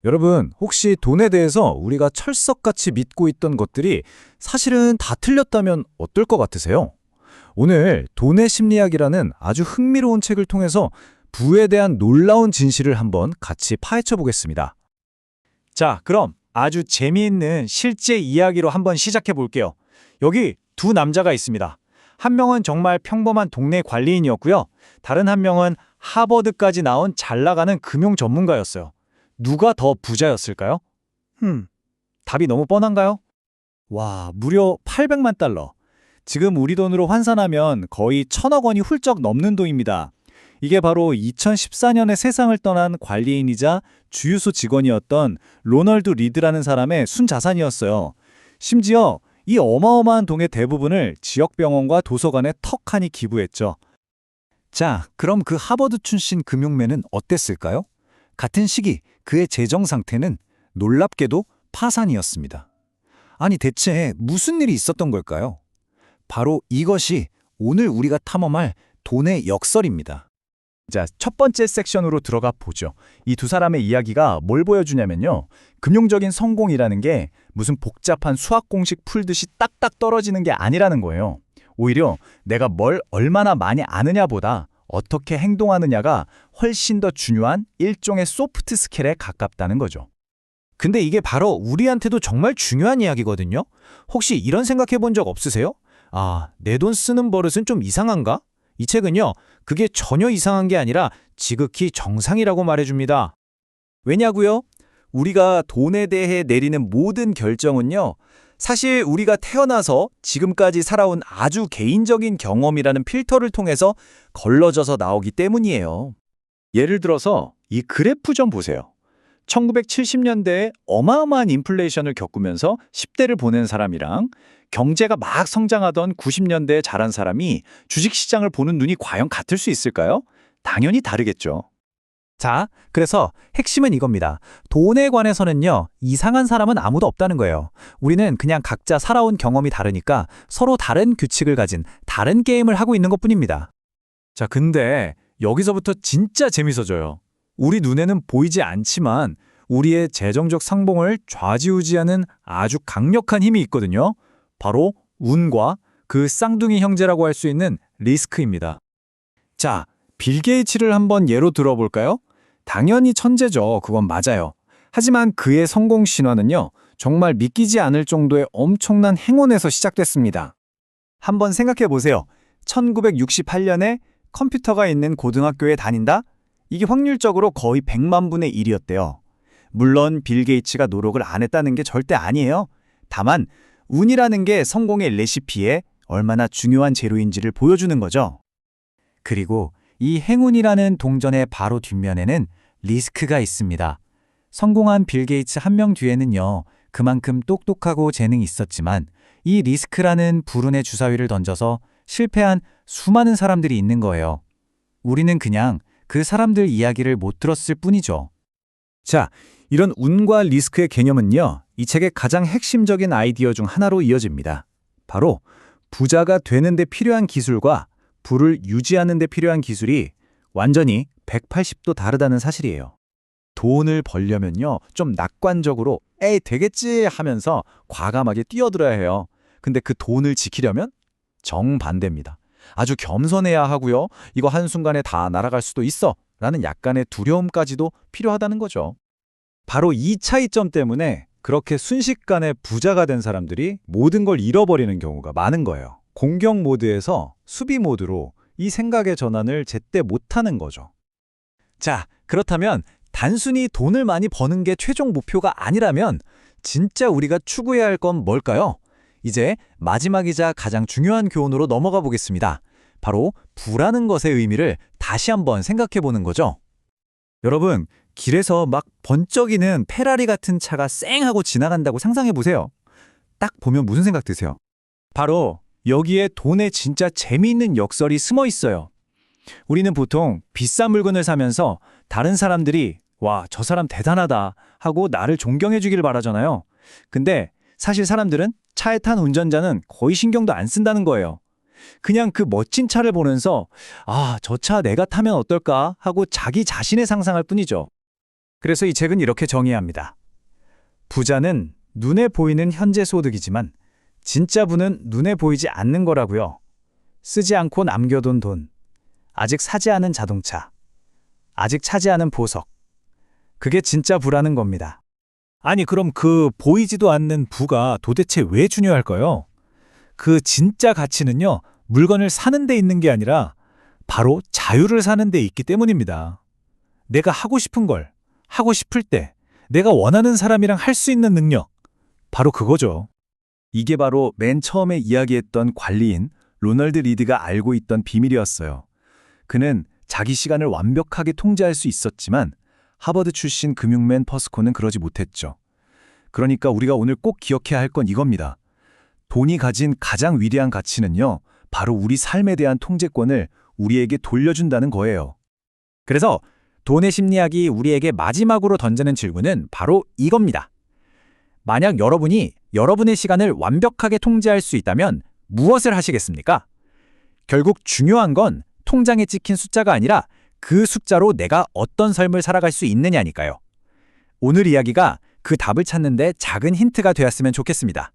여러분, 혹시 돈에 대해서 우리가 철석같이 믿고 있던 것들이 사실은 다 틀렸다면 어떨 것 같으세요? 오늘 돈의 심리학이라는 아주 흥미로운 책을 통해서 부에 대한 놀라운 진실을 한번 같이 파헤쳐 보겠습니다. 자, 그럼 아주 재미있는 실제 이야기로 한번 시작해 볼게요. 여기 두 남자가 있습니다. 한 명은 정말 평범한 동네 관리인이었고요. 다른 한 명은 하버드까지 나온 잘 나가는 금융 전문가였어요. 누가 더 부자였을까요? 답이 너무 뻔한가요? 와, 무려 800만 달러. 지금 우리 돈으로 환산하면 거의 1000억 원이 훌쩍 넘는 돈입니다. 이게 바로 2014년에 세상을 떠난 관리인이자 주유소 직원이었던 로널드 리드라는 사람의 순자산이었어요. 심지어 이 어마어마한 돈의 대부분을 지역병원과 도서관에 턱하니 기부했죠. 자, 그럼 그 하버드 출신 금융맨은 어땠을까요? 같은 시기 그의 재정 상태는 놀랍게도 파산이었습니다. 아니 대체 무슨 일이 있었던 걸까요? 바로 이것이 오늘 우리가 탐험할 돈의 역설입니다. 자, 첫 번째 섹션으로 들어가 보죠. 이 두 사람의 이야기가 뭘 보여주냐면요. 금융적인 성공이라는 게 무슨 복잡한 수학 공식 풀듯이 딱딱 떨어지는 게 아니라는 거예요. 오히려 내가 뭘 얼마나 많이 아느냐보다 어떻게 행동하느냐가 훨씬 더 중요한 일종의 소프트 스킬에 가깝다는 거죠. 근데 이게 바로 우리한테도 정말 중요한 이야기거든요. 혹시 이런 생각해 본 적 없으세요? 아, 내 돈 쓰는 버릇은 좀 이상한가? 이 책은요, 그게 전혀 이상한 게 아니라 지극히 정상이라고 말해줍니다. 왜냐고요? 우리가 돈에 대해 내리는 모든 결정은요, 사실 우리가 태어나서 지금까지 살아온 아주 개인적인 경험이라는 필터를 통해서 걸러져서 나오기 때문이에요. 예를 들어서 이 그래프 좀 보세요. 1970년대에 어마어마한 인플레이션을 겪으면서 10대를 보낸 사람이랑 경제가 막 성장하던 90년대에 자란 사람이 주식시장을 보는 눈이 과연 같을 수 있을까요? 당연히 다르겠죠. 자, 그래서 핵심은 이겁니다. 돈에 관해서는요, 이상한 사람은 아무도 없다는 거예요. 우리는 그냥 각자 살아온 경험이 다르니까 서로 다른 규칙을 가진 다른 게임을 하고 있는 것뿐입니다. 자, 근데 여기서부터 진짜 재밌어져요. 우리 눈에는 보이지 않지만 우리의 재정적 상봉을 좌지우지하는 아주 강력한 힘이 있거든요. 바로 운과 그 쌍둥이 형제라고 할 수 있는 리스크입니다. 자, 빌 게이츠를 한번 예로 들어볼까요? 당연히 천재죠. 그건 맞아요. 하지만 그의 성공 신화는요, 정말 믿기지 않을 정도의 엄청난 행운에서 시작됐습니다. 한번 생각해 보세요. 1968년에 컴퓨터가 있는 고등학교에 다닌다? 이게 확률적으로 거의 100만 분의 1이었대요. 물론 빌 게이츠가 노력을 안 했다는 게 절대 아니에요. 다만 운이라는 게 성공의 레시피에 얼마나 중요한 재료인지를 보여주는 거죠. 그리고 이 행운이라는 동전의 바로 뒷면에는 리스크가 있습니다. 성공한 빌 게이츠 한 명 뒤에는요, 그만큼 똑똑하고 재능이 있었지만 이 리스크라는 불운의 주사위를 던져서 실패한 수많은 사람들이 있는 거예요. 우리는 그냥 그 사람들 이야기를 못 들었을 뿐이죠. 자, 이런 운과 리스크의 개념은요, 이 책의 가장 핵심적인 아이디어 중 하나로 이어집니다. 바로 부자가 되는 데 필요한 기술과 부를 유지하는 데 필요한 기술이 완전히 180도 다르다는 사실이에요. 돈을 벌려면요, 좀 낙관적으로 에이 되겠지 하면서 과감하게 뛰어들어야 해요. 근데 그 돈을 지키려면 정반대입니다. 아주 겸손해야 하고요. 이거 한순간에 다 날아갈 수도 있어 라는 약간의 두려움까지도 필요하다는 거죠. 바로 이 차이점 때문에 그렇게 순식간에 부자가 된 사람들이 모든 걸 잃어버리는 경우가 많은 거예요. 공격 모드에서 수비 모드로 이 생각의 전환을 제때 못하는 거죠. 자, 그렇다면 단순히 돈을 많이 버는 게 최종 목표가 아니라면 진짜 우리가 추구해야 할 건 뭘까요? 이제 마지막이자 가장 중요한 교훈으로 넘어가 보겠습니다. 바로 부라는 것의 의미를 다시 한번 생각해 보는 거죠. 여러분, 길에서 막 번쩍이는 페라리 같은 차가 쌩 하고 지나간다고 상상해 보세요. 딱 보면 무슨 생각 드세요? 바로 여기에 돈의 진짜 재미있는 역설이 숨어 있어요. 우리는 보통 비싼 물건을 사면서 다른 사람들이 와, 저 사람 대단하다 하고 나를 존경해 주길 바라잖아요. 근데 사실 사람들은 차에 탄 운전자는 거의 신경도 안 쓴다는 거예요. 그냥 그 멋진 차를 보면서 아, 저 차 내가 타면 어떨까 하고 자기 자신의 상상할 뿐이죠. 그래서 이 책은 이렇게 정의합니다. 부자는 눈에 보이는 현재 소득이지만 진짜 부는 눈에 보이지 않는 거라고요. 쓰지 않고 남겨둔 돈, 아직 사지 않은 자동차, 아직 차지 않은 보석. 그게 진짜 부라는 겁니다. 아니, 그럼 그 보이지도 않는 부가 도대체 왜 중요할까요? 그 진짜 가치는요, 물건을 사는 데 있는 게 아니라 바로 자유를 사는 데 있기 때문입니다. 내가 하고 싶은 걸 하고 싶을 때 내가 원하는 사람이랑 할 수 있는 능력. 바로 그거죠. 이게 바로 맨 처음에 이야기했던 관리인 로널드 리드가 알고 있던 비밀이었어요. 그는 자기 시간을 완벽하게 통제할 수 있었지만 하버드 출신 금융맨 퍼스코는 그러지 못했죠. 그러니까 우리가 오늘 꼭 기억해야 할 건 이겁니다. 돈이 가진 가장 위대한 가치는요, 바로 우리 삶에 대한 통제권을 우리에게 돌려준다는 거예요. 그래서 돈의 심리학이 우리에게 마지막으로 던지는 질문은 바로 이겁니다. 만약 여러분이 여러분의 시간을 완벽하게 통제할 수 있다면 무엇을 하시겠습니까? 결국 중요한 건 통장에 찍힌 숫자가 아니라 그 숫자로 내가 어떤 삶을 살아갈 수 있느냐니까요. 오늘 이야기가 그 답을 찾는 데 작은 힌트가 되었으면 좋겠습니다.